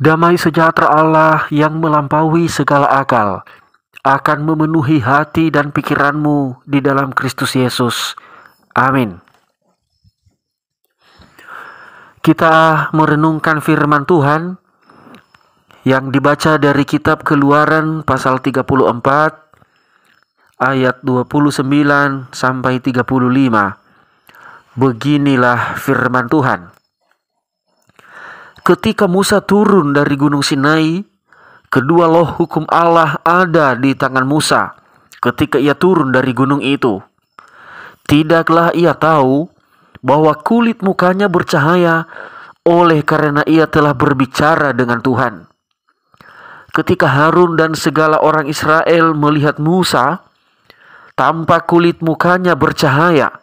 Damai sejahtera Allah yang melampaui segala akal akan memenuhi hati dan pikiranmu di dalam Kristus Yesus. Amin. Kita merenungkan firman Tuhan yang dibaca dari kitab Keluaran pasal 34 ayat 29 sampai 35. Beginilah firman Tuhan. Ketika Musa turun dari gunung Sinai, kedua loh hukum Allah ada di tangan Musa ketika ia turun dari gunung itu. Tidaklah ia tahu bahwa kulit mukanya bercahaya oleh karena ia telah berbicara dengan Tuhan. Ketika Harun dan segala orang Israel melihat Musa, tampak kulit mukanya bercahaya,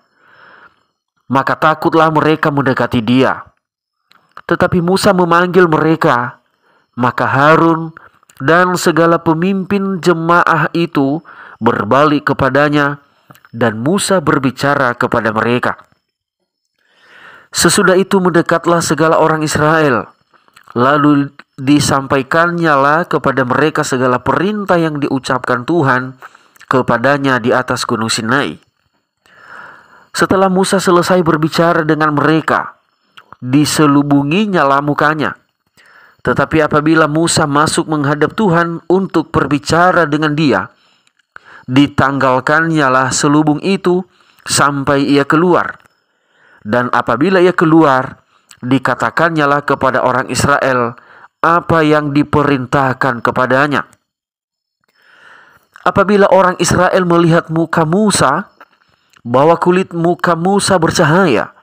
maka takutlah mereka mendekati dia. Tetapi Musa memanggil mereka, maka Harun dan segala pemimpin jemaah itu berbalik kepadanya, dan Musa berbicara kepada mereka. Sesudah itu mendekatlah segala orang Israel, lalu disampaikannya lah kepada mereka segala perintah yang diucapkan Tuhan kepadanya di atas gunung Sinai. Setelah Musa selesai berbicara dengan mereka, diselubunginya lah mukanya. Tetapi apabila Musa masuk menghadap Tuhan untuk berbicara dengan dia, ditanggalkannya lah selubung itu sampai ia keluar. Dan apabila ia keluar, dikatakannya lah kepada orang Israel apa yang diperintahkan kepadanya. Apabila orang Israel melihat muka Musa, bahwa kulit muka Musa bercahaya,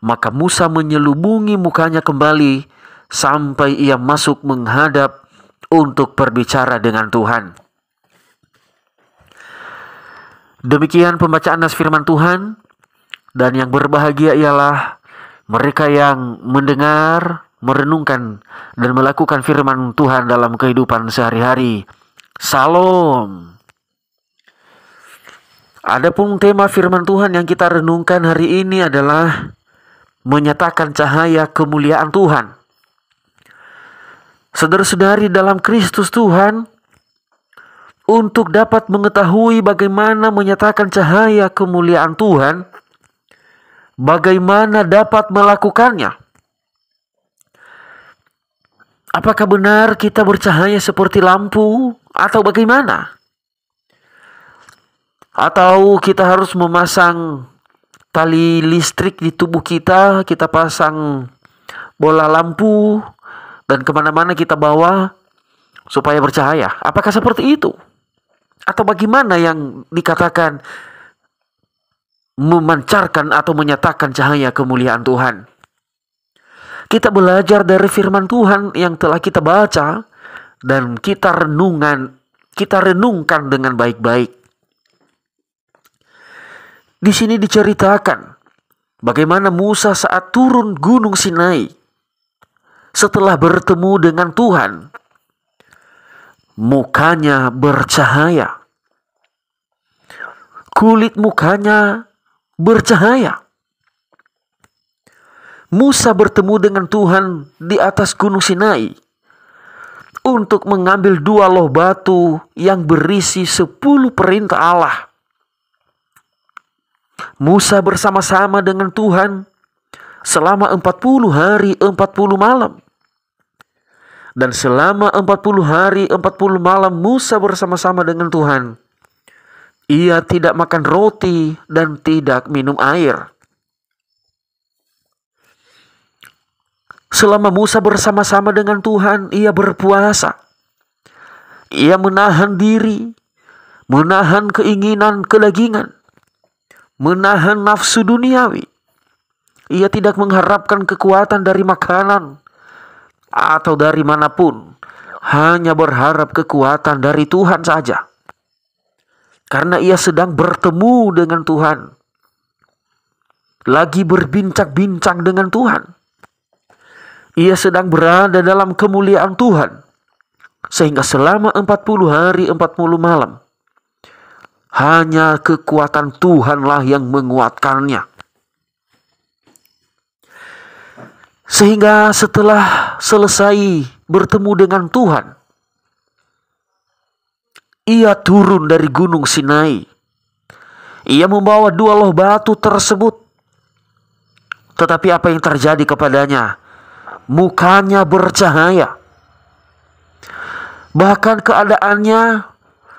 maka Musa menyelubungi mukanya kembali sampai ia masuk menghadap untuk berbicara dengan Tuhan. Demikian pembacaan nas firman Tuhan, dan yang berbahagia ialah mereka yang mendengar, merenungkan, dan melakukan firman Tuhan dalam kehidupan sehari-hari. Salam. Adapun tema firman Tuhan yang kita renungkan hari ini adalah menyatakan cahaya kemuliaan Tuhan. Saudara-saudari dalam Kristus Tuhan, untuk dapat mengetahui bagaimana menyatakan cahaya kemuliaan Tuhan, bagaimana dapat melakukannya? Apakah benar kita bercahaya seperti lampu atau bagaimana? Atau kita harus memasang tali listrik di tubuh kita, kita pasang bola lampu, dan kemana-mana kita bawa supaya bercahaya? Apakah seperti itu? Atau bagaimana yang dikatakan memancarkan atau menyatakan cahaya kemuliaan Tuhan? Kita belajar dari firman Tuhan yang telah kita baca dan kita renungkan dengan baik-baik. Di sini diceritakan bagaimana Musa saat turun gunung Sinai setelah bertemu dengan Tuhan, mukanya bercahaya. Kulit mukanya bercahaya. Musa bertemu dengan Tuhan di atas gunung Sinai untuk mengambil 2 loh batu yang berisi 10 perintah Allah. Musa bersama-sama dengan Tuhan selama 40 hari 40 malam. Dan selama 40 hari 40 malam Musa bersama-sama dengan Tuhan, ia tidak makan roti dan tidak minum air. Selama Musa bersama-sama dengan Tuhan, ia berpuasa. Ia menahan diri, menahan keinginan kedagingan, menahan nafsu duniawi. Ia tidak mengharapkan kekuatan dari makanan atau dari manapun, hanya berharap kekuatan dari Tuhan saja. Karena ia sedang bertemu dengan Tuhan, lagi berbincang-bincang dengan Tuhan. Ia sedang berada dalam kemuliaan Tuhan, sehingga selama 40 hari 40 malam hanya kekuatan Tuhanlah yang menguatkannya. Sehingga setelah selesai bertemu dengan Tuhan. Ia turun dari gunung Sinai. Ia membawa dua loh batu tersebut. Tetapi apa yang terjadi kepadanya? Mukanya bercahaya. Bahkan keadaannya,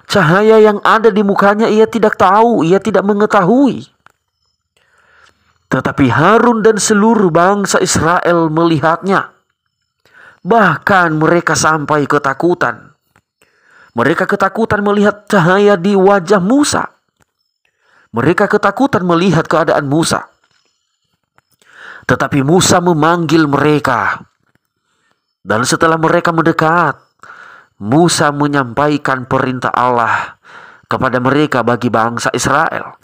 cahaya yang ada di mukanya ia tidak tahu, ia tidak mengetahui. Tetapi Harun dan seluruh bangsa Israel melihatnya. Bahkan mereka sampai ketakutan. Mereka ketakutan melihat cahaya di wajah Musa. Mereka ketakutan melihat keadaan Musa. Tetapi Musa memanggil mereka. Dan setelah mereka mendekat, Musa menyampaikan perintah Allah kepada mereka bagi bangsa Israel.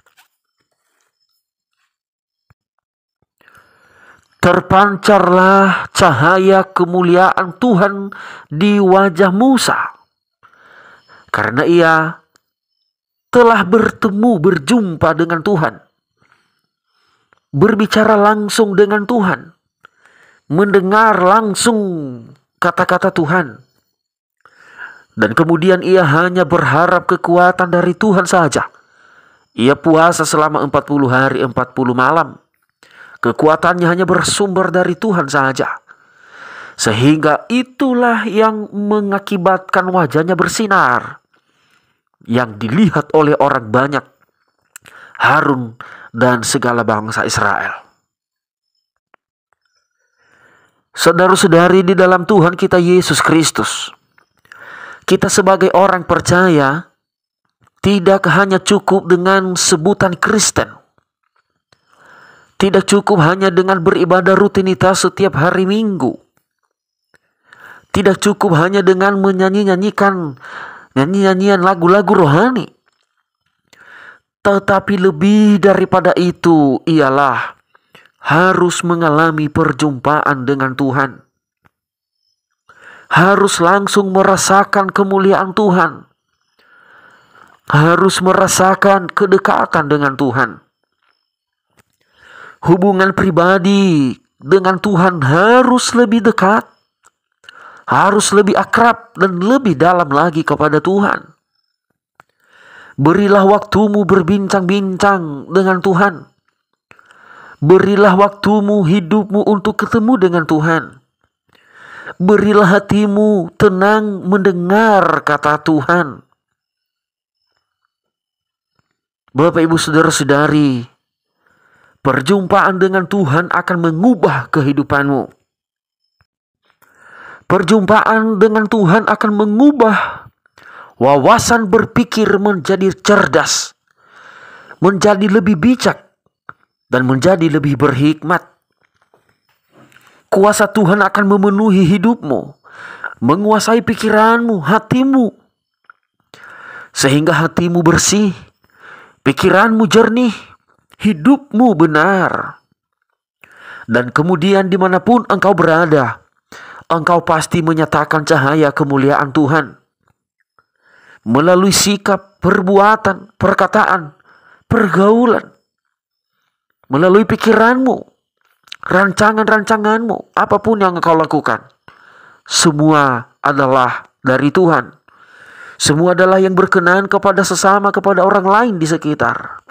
Terpancarlah cahaya kemuliaan Tuhan di wajah Musa. Karena ia telah berjumpa dengan Tuhan. Berbicara langsung dengan Tuhan. Mendengar langsung kata-kata Tuhan. Dan kemudian ia hanya berharap kekuatan dari Tuhan saja. Ia puasa selama 40 hari 40 malam. Kekuatannya hanya bersumber dari Tuhan saja. Sehingga itulah yang mengakibatkan wajahnya bersinar. Yang dilihat oleh orang banyak, Harun dan segala bangsa Israel. Saudara-saudari di dalam Tuhan kita Yesus Kristus, kita sebagai orang percaya tidak hanya cukup dengan sebutan Kristen. Tidak cukup hanya dengan beribadah rutinitas setiap hari Minggu. Tidak cukup hanya dengan menyanyikan nyanyian lagu-lagu rohani. Tetapi lebih daripada itu ialah harus mengalami perjumpaan dengan Tuhan. Harus langsung merasakan kemuliaan Tuhan. Harus merasakan kedekatan dengan Tuhan. Hubungan pribadi dengan Tuhan harus lebih dekat. Harus lebih akrab dan lebih dalam lagi kepada Tuhan. Berilah waktumu berbincang-bincang dengan Tuhan. Berilah waktumu, hidupmu untuk ketemu dengan Tuhan. Berilah hatimu tenang mendengar kata Tuhan. Bapak, Ibu, saudara-saudari, perjumpaan dengan Tuhan akan mengubah kehidupanmu. Perjumpaan dengan Tuhan akan mengubah wawasan berpikir menjadi cerdas, menjadi lebih bijak, dan menjadi lebih berhikmat. Kuasa Tuhan akan memenuhi hidupmu, menguasai pikiranmu, hatimu, sehingga hatimu bersih, pikiranmu jernih, hidupmu benar. Dan kemudian dimanapun engkau berada, engkau pasti menyatakan cahaya kemuliaan Tuhan. Melalui sikap, perbuatan, perkataan, pergaulan. Melalui pikiranmu, rancangan-rancanganmu, apapun yang engkau lakukan. Semua adalah dari Tuhan. Semua adalah yang berkenan kepada sesama, kepada orang lain di sekitar.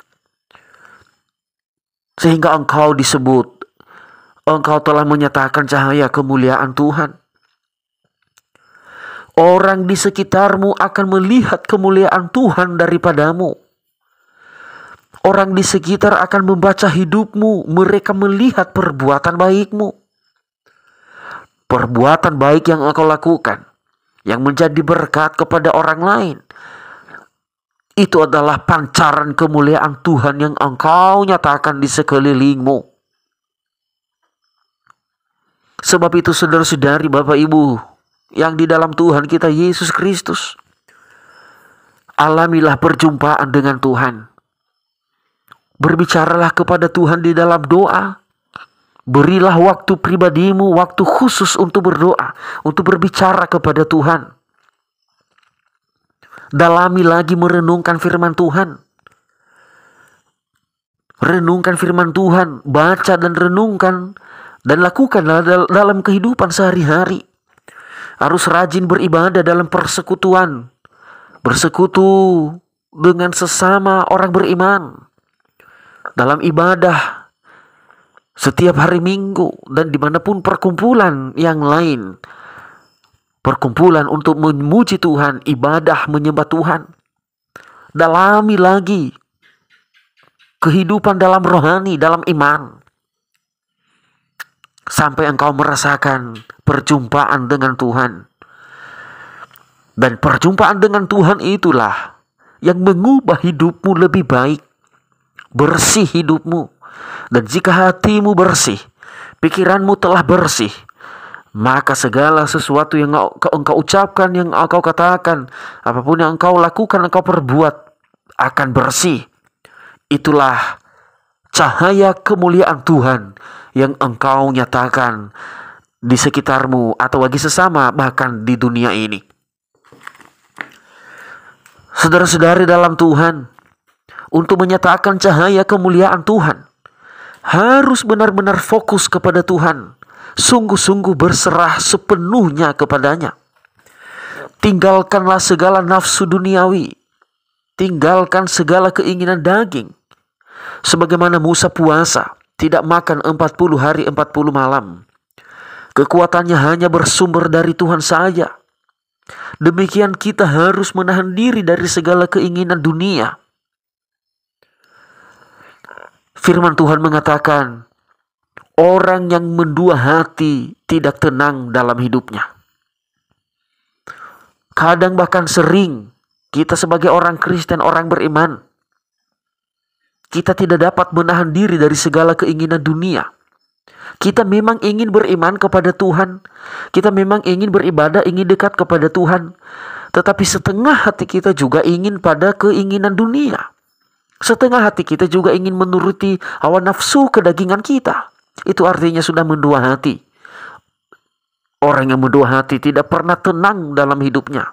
Sehingga engkau disebut, engkau telah menyatakan cahaya kemuliaan Tuhan. Orang di sekitarmu akan melihat kemuliaan Tuhan daripadamu. Orang di sekitar akan membaca hidupmu. Mereka melihat perbuatan baikmu. Perbuatan baik yang engkau lakukan, yang menjadi berkat kepada orang lain, itu adalah pancaran kemuliaan Tuhan yang engkau nyatakan di sekelilingmu. Sebab itu saudara-saudari, Bapak Ibu yang di dalam Tuhan kita Yesus Kristus, alamilah perjumpaan dengan Tuhan. Berbicaralah kepada Tuhan di dalam doa. Berilah waktu pribadimu, waktu khusus untuk berdoa, untuk berbicara kepada Tuhan. Dalami lagi merenungkan firman Tuhan. Renungkan firman Tuhan, baca dan renungkan, dan lakukanlah dalam kehidupan sehari-hari. harus rajin beribadah dalam persekutuan, bersekutu dengan sesama orang beriman, dalam ibadah setiap hari Minggu dan dimanapun perkumpulan yang lain. Perkumpulan untuk memuji Tuhan, ibadah menyembah Tuhan. Dalami lagi kehidupan dalam rohani, dalam iman. Sampai engkau merasakan perjumpaan dengan Tuhan. Dan perjumpaan dengan Tuhan itulah yang mengubah hidupmu lebih baik. Bersih hidupmu. Dan jika hatimu bersih, pikiranmu telah bersih, maka segala sesuatu yang engkau ucapkan, yang engkau katakan, apapun yang engkau lakukan, engkau perbuat, akan bersih. Itulah cahaya kemuliaan Tuhan yang engkau nyatakan di sekitarmu atau bagi sesama, bahkan di dunia ini. Saudara-saudari dalam Tuhan, untuk menyatakan cahaya kemuliaan Tuhan, harus benar-benar fokus kepada Tuhan, sungguh-sungguh berserah sepenuhnya kepadanya. Tinggalkanlah segala nafsu duniawi, tinggalkan segala keinginan daging. Sebagaimana Musa puasa, tidak makan 40 hari 40 malam. Kekuatannya hanya bersumber dari Tuhan saja. Demikian kita harus menahan diri dari segala keinginan dunia. Firman Tuhan mengatakan, orang yang mendua hati tidak tenang dalam hidupnya. Kadang bahkan sering kita sebagai orang Kristen, orang beriman, kita tidak dapat menahan diri dari segala keinginan dunia. Kita memang ingin beriman kepada Tuhan. Kita memang ingin beribadah, ingin dekat kepada Tuhan. Tetapi setengah hati kita juga ingin pada keinginan dunia. Setengah hati kita juga ingin menuruti hawa nafsu kedagingan kita. Itu artinya sudah mendua hati. Orang yang mendua hati tidak pernah tenang dalam hidupnya.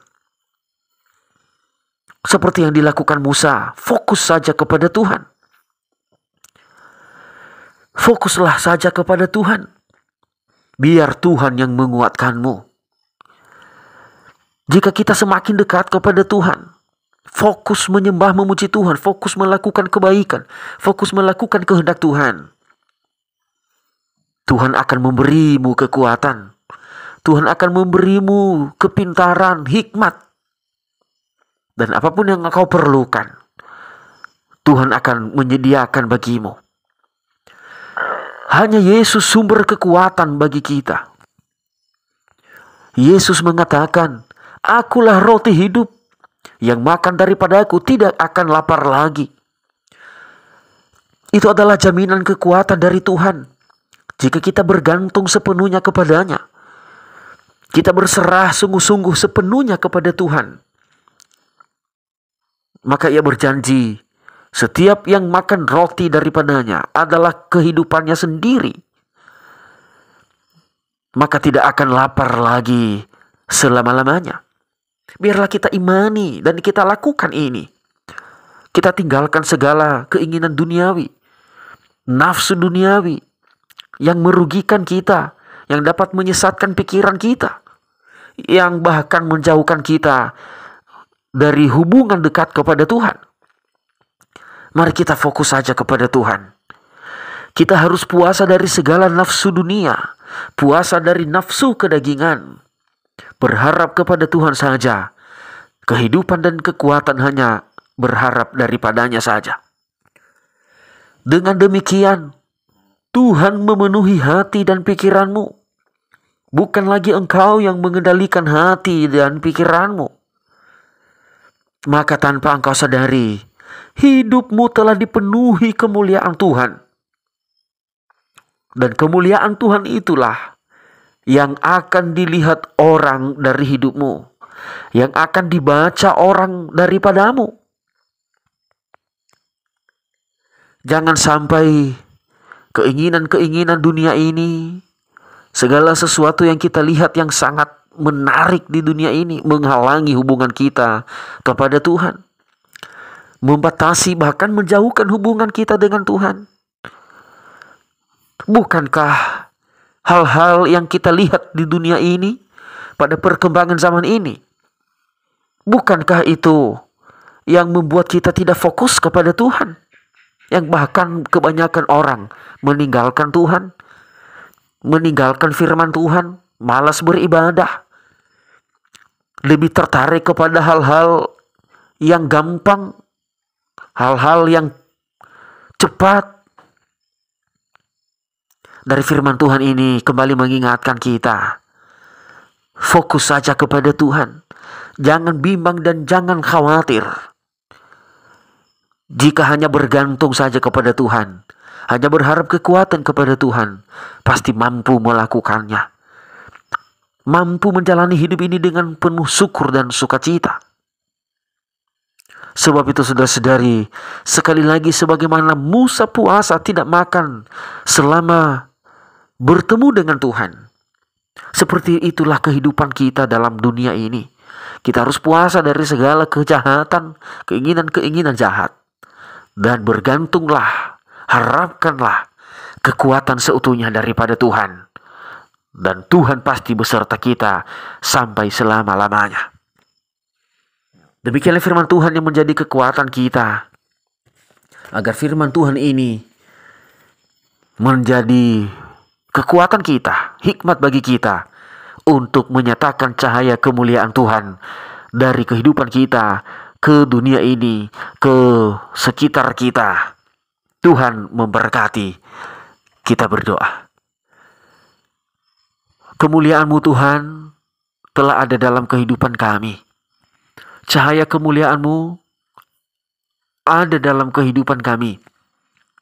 Seperti yang dilakukan Musa, fokus saja kepada Tuhan. Fokuslah saja kepada Tuhan. Biar Tuhan yang menguatkanmu. Jika kita semakin dekat kepada Tuhan, fokus menyembah memuji Tuhan, fokus melakukan kebaikan, fokus melakukan kehendak Tuhan, Tuhan akan memberimu kekuatan. Tuhan akan memberimu kepintaran, hikmat. Dan apapun yang engkau perlukan, Tuhan akan menyediakan bagimu. Hanya Yesus sumber kekuatan bagi kita. Yesus mengatakan, akulah roti hidup, yang makan daripada aku tidak akan lapar lagi. Itu adalah jaminan kekuatan dari Tuhan. Jika kita bergantung sepenuhnya kepadanya, kita berserah sungguh-sungguh sepenuhnya kepada Tuhan, maka Ia berjanji, setiap yang makan roti daripadanya adalah kehidupannya sendiri, maka tidak akan lapar lagi selama-lamanya. Biarlah kita imani dan kita lakukan ini. Kita tinggalkan segala keinginan duniawi, nafsu duniawi yang merugikan kita, yang dapat menyesatkan pikiran kita, yang bahkan menjauhkan kita dari hubungan dekat kepada Tuhan. Mari kita fokus saja kepada Tuhan. Kita harus puasa dari segala nafsu dunia, puasa dari nafsu kedagingan. Berharap kepada Tuhan saja. Kehidupan dan kekuatan hanya berharap daripadanya saja. Dengan demikian, Tuhan memenuhi hati dan pikiranmu. Bukan lagi engkau yang mengendalikan hati dan pikiranmu. Maka tanpa engkau sadari, hidupmu telah dipenuhi kemuliaan Tuhan. Dan kemuliaan Tuhan itulah yang akan dilihat orang dari hidupmu, yang akan dibaca orang daripadamu. Jangan sampai keinginan-keinginan dunia ini, segala sesuatu yang kita lihat yang sangat menarik di dunia ini, menghalangi hubungan kita kepada Tuhan, membatasi bahkan menjauhkan hubungan kita dengan Tuhan. Bukankah hal-hal yang kita lihat di dunia ini pada perkembangan zaman ini? Bukankah itu yang membuat kita tidak fokus kepada Tuhan? Yang bahkan kebanyakan orang meninggalkan Tuhan, meninggalkan firman Tuhan, malas beribadah, lebih tertarik kepada hal-hal yang gampang, hal-hal yang cepat. Dari firman Tuhan ini kembali mengingatkan kita, fokus saja kepada Tuhan. Jangan bimbang dan jangan khawatir. Jika hanya bergantung saja kepada Tuhan, hanya berharap kekuatan kepada Tuhan, pasti mampu melakukannya. Mampu menjalani hidup ini dengan penuh syukur dan sukacita. Sebab itu saudara-saudari, sekali lagi sebagaimana Musa puasa tidak makan selama bertemu dengan Tuhan, seperti itulah kehidupan kita dalam dunia ini. Kita harus puasa dari segala kejahatan, keinginan-keinginan jahat. Dan bergantunglah, harapkanlah kekuatan seutuhnya daripada Tuhan. Dan Tuhan pasti beserta kita sampai selama-lamanya. Demikianlah firman Tuhan yang menjadi kekuatan kita, agar firman Tuhan ini menjadi kekuatan kita, hikmat bagi kita untuk menyatakan cahaya kemuliaan Tuhan dari kehidupan kita ke dunia ini, ke sekitar kita. Tuhan memberkati. Kita berdoa. Kemuliaan-Mu Tuhan telah ada dalam kehidupan kami. Cahaya kemuliaan-Mu ada dalam kehidupan kami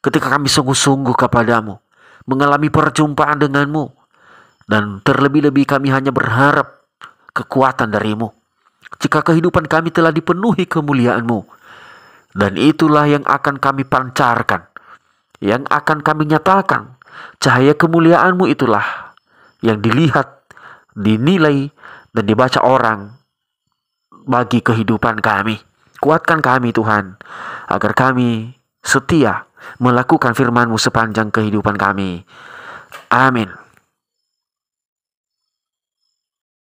ketika kami sungguh-sungguh kepadamu, mengalami perjumpaan denganmu, dan terlebih-lebih kami hanya berharap kekuatan darimu. Jika kehidupan kami telah dipenuhi kemuliaan-Mu, dan itulah yang akan kami pancarkan, yang akan kami nyatakan, cahaya kemuliaan-Mu itulah yang dilihat, dinilai, dan dibaca orang bagi kehidupan kami. Kuatkan kami Tuhan, agar kami setia melakukan firman-Mu sepanjang kehidupan kami. Amin.